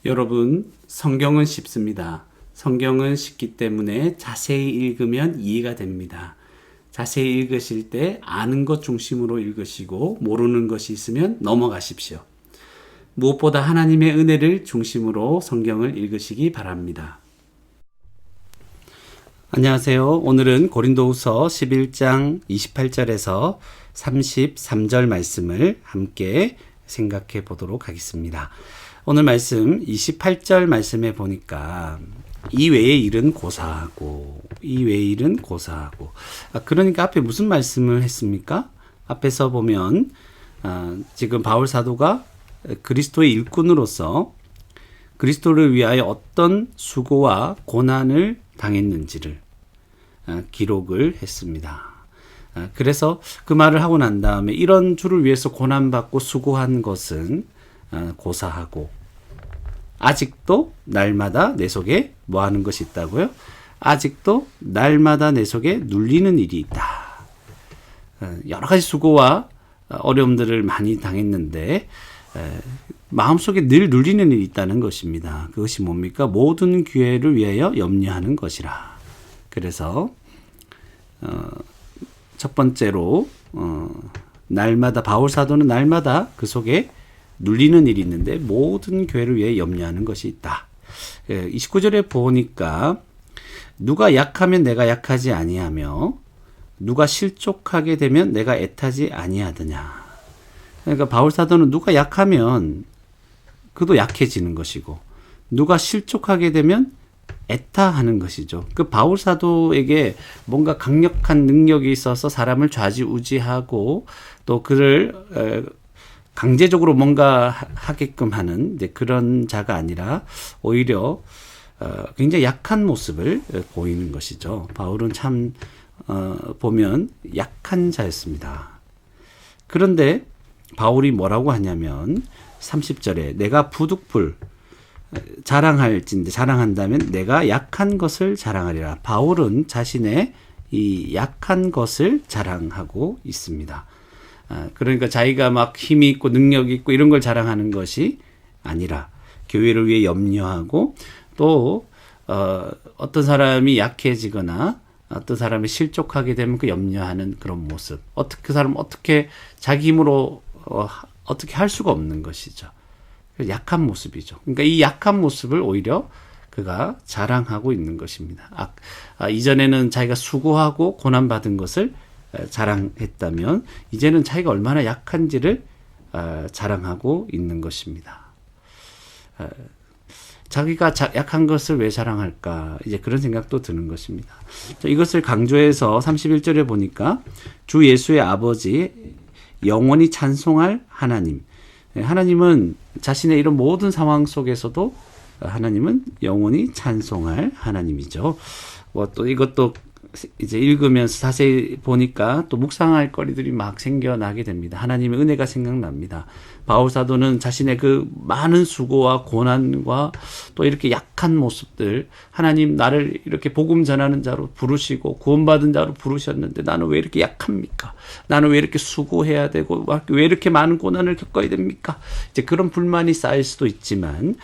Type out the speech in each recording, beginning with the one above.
여러분, 성경은 쉽습니다. 성경은 쉽기 때문에 자세히 읽으면 이해가 됩니다. 자세히 읽으실 때 아는 것 중심으로 읽으시고 모르는 것이 있으면 넘어가십시오. 무엇보다 하나님의 은혜를 중심으로 성경을 읽으시기 바랍니다. 안녕하세요. 오늘은 고린도후서 11장 28절에서 33절 말씀을 함께 생각해 보도록 하겠습니다. 오늘 말씀 28절 말씀에 보니까 이 외의 일은 고사하고 이 외의 일은 고사하고 그러니까 앞에 무슨 말씀을 했습니까? 앞에서 보면 지금 바울 사도가 그리스도의 일꾼으로서 그리스도를 위하여 어떤 수고와 고난을 당했는지를 기록을 했습니다. 그래서 그 말을 하고 난 다음에 이런 주를 위해서 고난받고 수고한 것은 고사하고 아직도 날마다 내 속에 뭐 하는 것이 있다고요? 아직도 날마다 내 속에 눌리는 일이 있다. 여러 가지 수고와 어려움들을 많이 당했는데 마음속에 늘 눌리는 일이 있다는 것입니다. 그것이 뭡니까? 모든 교회를 위하여 염려하는 것이라. 그래서 첫 번째로 날마다 바울 사도는 날마다 그 속에 눌리는 일이 있는데 모든 교회를 위해 염려하는 것이 있다. 29절에 보니까 누가 약하면 내가 약하지 아니하며 누가 실족하게 되면 내가 애타지 아니하더냐. 그러니까 바울 사도는 누가 약하면 그도 약해지는 것이고 누가 실족하게 되면 애타하는 것이죠. 그 바울 사도에게 뭔가 강력한 능력이 있어서 사람을 좌지우지하고 또 그를 강제적으로 뭔가 하게끔 하는 그런 자가 아니라 오히려 굉장히 약한 모습을 보이는 것이죠. 바울은 참 보면 약한 자였습니다. 그런데 바울이 뭐라고 하냐면 30절에 내가 부득불 자랑할진대 자랑한다면 내가 약한 것을 자랑하리라. 바울은 자신의 이 약한 것을 자랑하고 있습니다. 그러니까 자기가 막 힘이 있고 능력이 있고 이런 걸 자랑하는 것이 아니라 교회를 위해 염려하고 또 어떤 사람이 약해지거나 어떤 사람이 실족하게 되면 그 염려하는 그런 모습. 그 사람은 어떻게 자기 힘으로 어떻게 할 수가 없는 것이죠. 약한 모습이죠. 그러니까 이 약한 모습을 오히려 그가 자랑하고 있는 것입니다. 이전에는 자기가 수고하고 고난받은 것을 자랑했다면 이제는 자기가 얼마나 약한지를 자랑하고 있는 것입니다. 자기가 약한 것을 왜 자랑할까? 이제 그런 생각도 드는 것입니다. 이것을 강조해서 31절에 보니까 주 예수의 아버지 영원히 찬송할 하나님. 하나님은 자신의 이런 모든 상황 속에서도 하나님은 영원히 찬송할 하나님이죠. 또 이것도 이제 읽으면서 자세히 보니까 또 묵상할 거리들이 막 생겨나게 됩니다. 하나님의 은혜가 생각납니다. 바울 사도는 자신의 그 많은 수고와 고난과 또 이렇게 약한 모습들, 하나님 나를 이렇게 복음 전하는 자로 부르시고 구원받은 자로 부르셨는데 나는 왜 이렇게 약합니까? 나는 왜 이렇게 수고해야 되고 왜 이렇게 많은 고난을 겪어야 됩니까? 이제 그런 불만이 쌓일 수도 있지만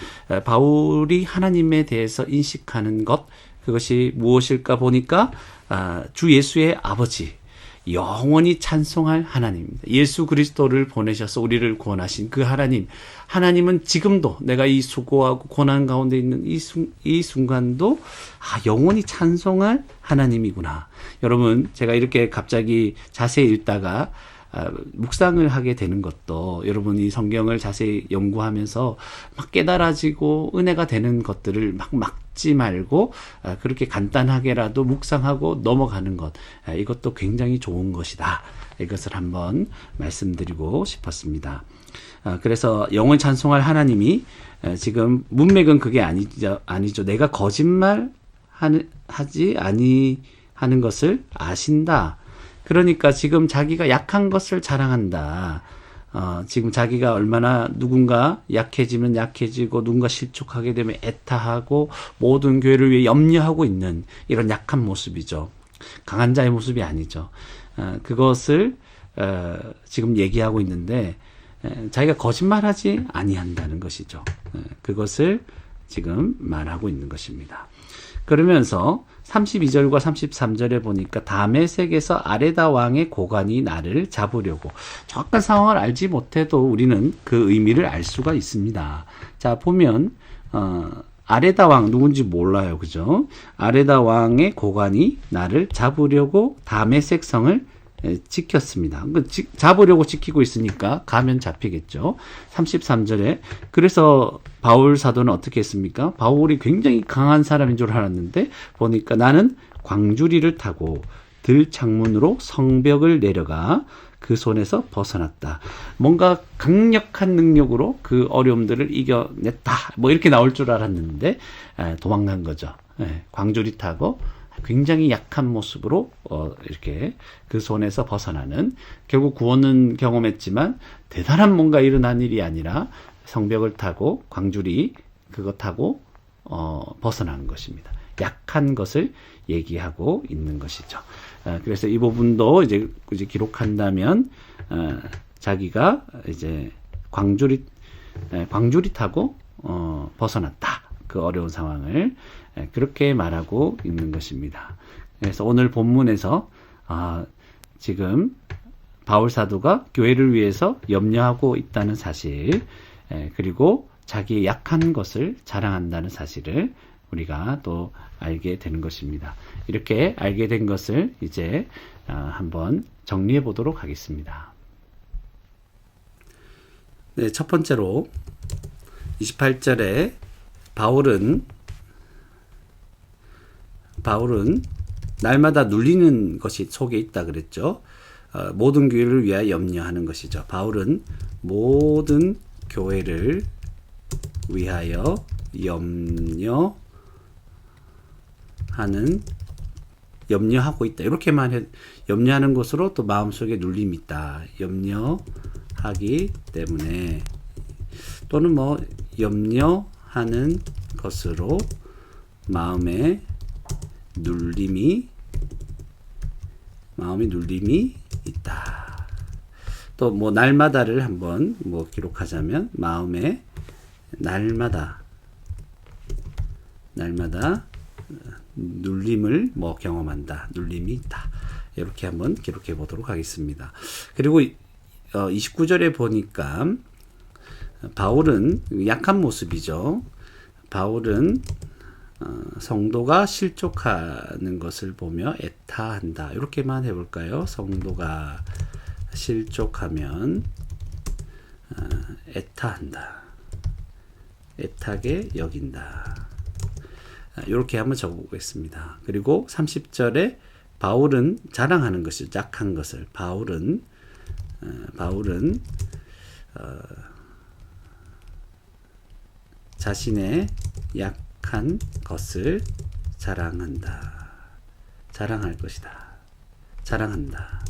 바울이 하나님에 대해서 인식하는 것, 그것이 무엇일까 보니까 주 예수의 아버지 영원히 찬송할 하나님입니다. 예수 그리스도를 보내셔서 우리를 구원하신 그 하나님은 지금도 내가 이 수고하고 고난 가운데 있는 이 순간도 영원히 찬송할 하나님이구나. 여러분, 제가 이렇게 갑자기 자세히 읽다가 묵상을 하게 되는 것도 여러분이 성경을 자세히 연구하면서 막 깨달아지고 은혜가 되는 것들을 막 막지 말고 그렇게 간단하게라도 묵상하고 넘어가는 것, 이것도 굉장히 좋은 것이다. 이것을 한번 말씀드리고 싶었습니다. 그래서 영원 찬송할 하나님이 지금 문맥은 그게 아니죠. 내가 거짓말 하지 아니하는 것을 아신다. 그러니까 지금 자기가 약한 것을 자랑한다. 지금 자기가 얼마나 누군가 약해지면 약해지고 누군가 실족하게 되면 애타하고 모든 교회를 위해 염려하고 있는 이런 약한 모습이죠. 강한 자의 모습이 아니죠. 그것을 지금 얘기하고 있는데 자기가 거짓말하지 아니한다는 것이죠. 그것을 지금 말하고 있는 것입니다. 그러면서 32절과 33절에 보니까 다메섹에서 아레다 왕의 고관이 나를 잡으려고, 정확한 상황을 알지 못해도 우리는 그 의미를 알 수가 있습니다. 자, 보면 아레다 왕 누군지 몰라요. 그죠? 아레다 왕의 고관이 나를 잡으려고 다메섹 성을 지켰습니다. 잡으려고 지키고 있으니까 가면 잡히겠죠. 33절에 그래서 바울 사도는 어떻게 했습니까? 바울이 굉장히 강한 사람인 줄 알았는데 보니까 나는 광주리를 타고 들 창문으로 성벽을 내려가 그 손에서 벗어났다. 뭔가 강력한 능력으로 그 어려움들을 이겨냈다. 뭐 이렇게 나올 줄 알았는데 도망간 거죠. 광주리 타고 굉장히 약한 모습으로 이렇게 그 손에서 벗어나는, 결국 구원은 경험했지만 대단한 뭔가 일어난 일이 아니라 성벽을 타고 광주리 그거 타고 벗어나는 것입니다. 약한 것을 얘기하고 있는 것이죠. 그래서 이 부분도 이제 기록한다면 자기가 이제 광주리 타고 벗어났다. 그 어려운 상황을 그렇게 말하고 있는 것입니다. 그래서 오늘 본문에서 지금 바울 사도가 교회를 위해서 염려하고 있다는 사실, 그리고 자기의 약한 것을 자랑한다는 사실을 우리가 또 알게 되는 것입니다. 이렇게 알게 된 것을 이제 한번 정리해 보도록 하겠습니다. 네, 첫 번째로 28절에 바울은 날마다 눌리는 것이 속에 있다 그랬죠. 모든 교회를 위하여 염려하는 것이죠. 바울은 모든 교회를 위하여 염려하고 있다. 이렇게만 염려하는 것으로 또 마음속에 눌림이 있다. 염려하기 때문에, 또는 뭐 염려하는 것으로 마음에 눌림이 있다. 또 뭐 날마다를 한번 뭐 기록하자면 마음에 날마다 눌림을 뭐 경험한다. 눌림이 있다. 이렇게 한번 기록해 보도록 하겠습니다. 그리고 29절에 보니까 바울은 약한 모습이죠. 바울은 성도가 실족하는 것을 보며 애타한다. 이렇게만 해볼까요? 성도가 실족하면 애타한다. 애타게 여긴다. 이렇게 한번 적어보겠습니다. 그리고 30절에 바울은 자랑하는 것이죠. 약한 것을. 바울은 자신의 약한 것을 자랑할 것이다. 자랑한다.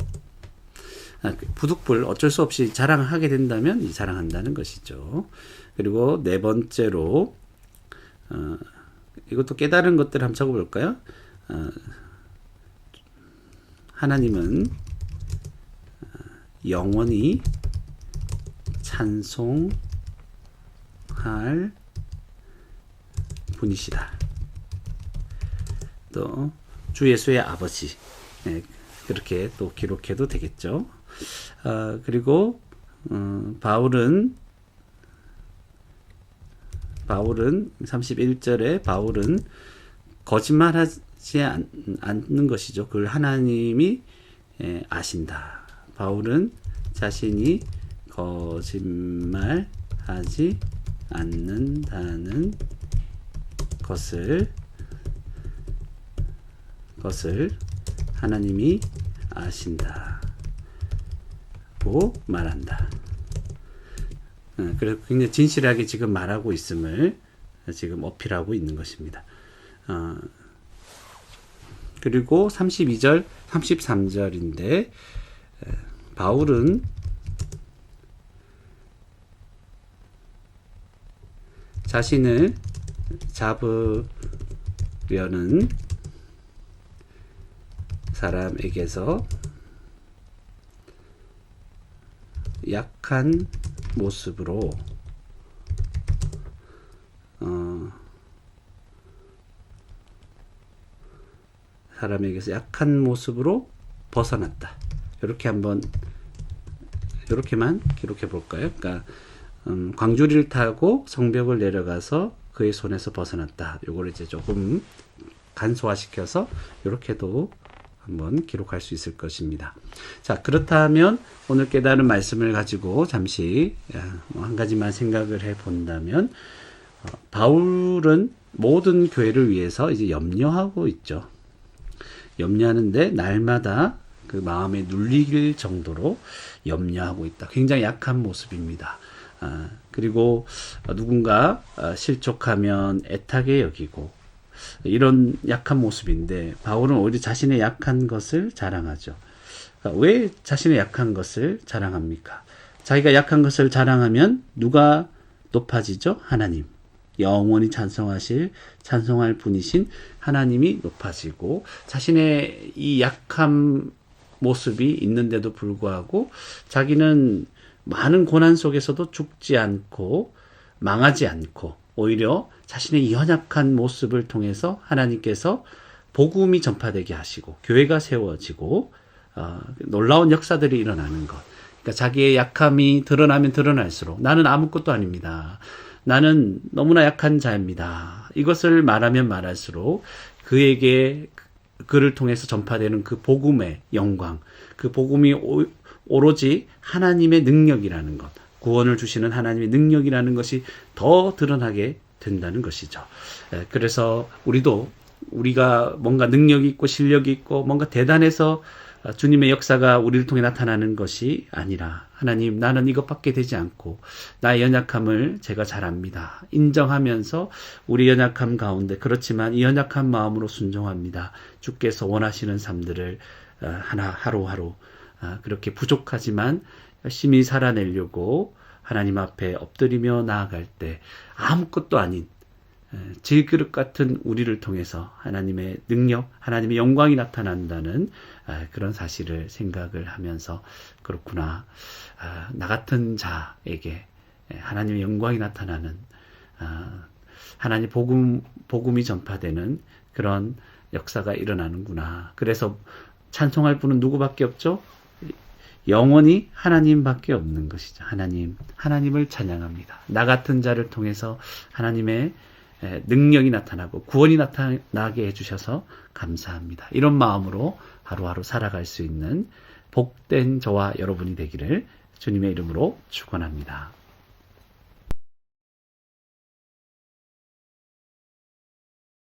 부득불 어쩔 수 없이 자랑하게 된다면 자랑한다는 것이죠. 그리고 네 번째로 이것도 깨달은 것들 한번 적어볼까요? 하나님은 영원히 찬송할 분이시다. 또 주 예수의 아버지, 그렇게 또 기록해도 되겠죠. 그리고 바울은 31절에 바울은 거짓말하지 않는 것이죠. 그걸 하나님이 아신다. 바울은 자신이 거짓말하지 않는다는 것을 하나님이 아신다고 말한다. 그래서 굉장히 진실하게 지금 말하고 있음을 지금 어필하고 있는 것입니다. 그리고 32절, 33절인데 바울은 자신을 잡으려는 사람에게서 약한 모습으로 사람에게서 약한 모습으로 벗어났다. 이렇게만 기록해 볼까요? 그러니까 광주리를 타고 성벽을 내려가서 그의 손에서 벗어났다. 요걸 이제 조금 간소화시켜서 이렇게도 한번 기록할 수 있을 것입니다. 자, 그렇다면 오늘 깨달은 말씀을 가지고 잠시 한 가지만 생각을 해 본다면, 바울은 모든 교회를 위해서 이제 염려하고 있죠. 염려하는데 날마다 그 마음에 눌릴 정도로 염려하고 있다. 굉장히 약한 모습입니다. 그리고 누군가 실족하면 애타게 여기고, 이런 약한 모습인데 바울은 오히려 자신의 약한 것을 자랑하죠. 왜 자신의 약한 것을 자랑합니까? 자기가 약한 것을 자랑하면 누가 높아지죠? 하나님. 영원히 찬송할 분이신 하나님이 높아지고, 자신의 이 약한 모습이 있는데도 불구하고 자기는 많은 고난 속에서도 죽지 않고 망하지 않고, 오히려 자신의 이 연약한 모습을 통해서 하나님께서 복음이 전파되게 하시고 교회가 세워지고 놀라운 역사들이 일어나는 것. 그러니까 자기의 약함이 드러나면 드러날수록 나는 아무것도 아닙니다. 나는 너무나 약한 자입니다. 이것을 말하면 말할수록 그를 통해서 전파되는 그 복음의 영광, 그 복음이 오로지 하나님의 능력이라는 것, 구원을 주시는 하나님의 능력이라는 것이 더 드러나게 된다는 것이죠. 그래서 우리가 뭔가 능력이 있고 실력이 있고 뭔가 대단해서 주님의 역사가 우리를 통해 나타나는 것이 아니라, 하나님, 나는 이것밖에 되지 않고 나의 연약함을 제가 잘 압니다. 인정하면서 우리 연약함 가운데, 그렇지만 이 연약한 마음으로 순종합니다. 주께서 원하시는 삶들을 하루하루 그렇게 부족하지만 열심히 살아내려고 하나님 앞에 엎드리며 나아갈 때 아무것도 아닌 질그릇 같은 우리를 통해서 하나님의 능력, 하나님의 영광이 나타난다는 그런 사실을 생각을 하면서, 그렇구나, 나 같은 자에게 하나님의 영광이 나타나는, 하나님 복음이 전파되는 그런 역사가 일어나는구나. 그래서 찬송할 분은 누구밖에 없죠? 영원히 하나님밖에 없는 것이죠. 하나님을 찬양합니다. 나 같은 자를 통해서 하나님의 능력이 나타나고 구원이 나타나게 해주셔서 감사합니다. 이런 마음으로 하루하루 살아갈 수 있는 복된 저와 여러분이 되기를 주님의 이름으로 축원합니다.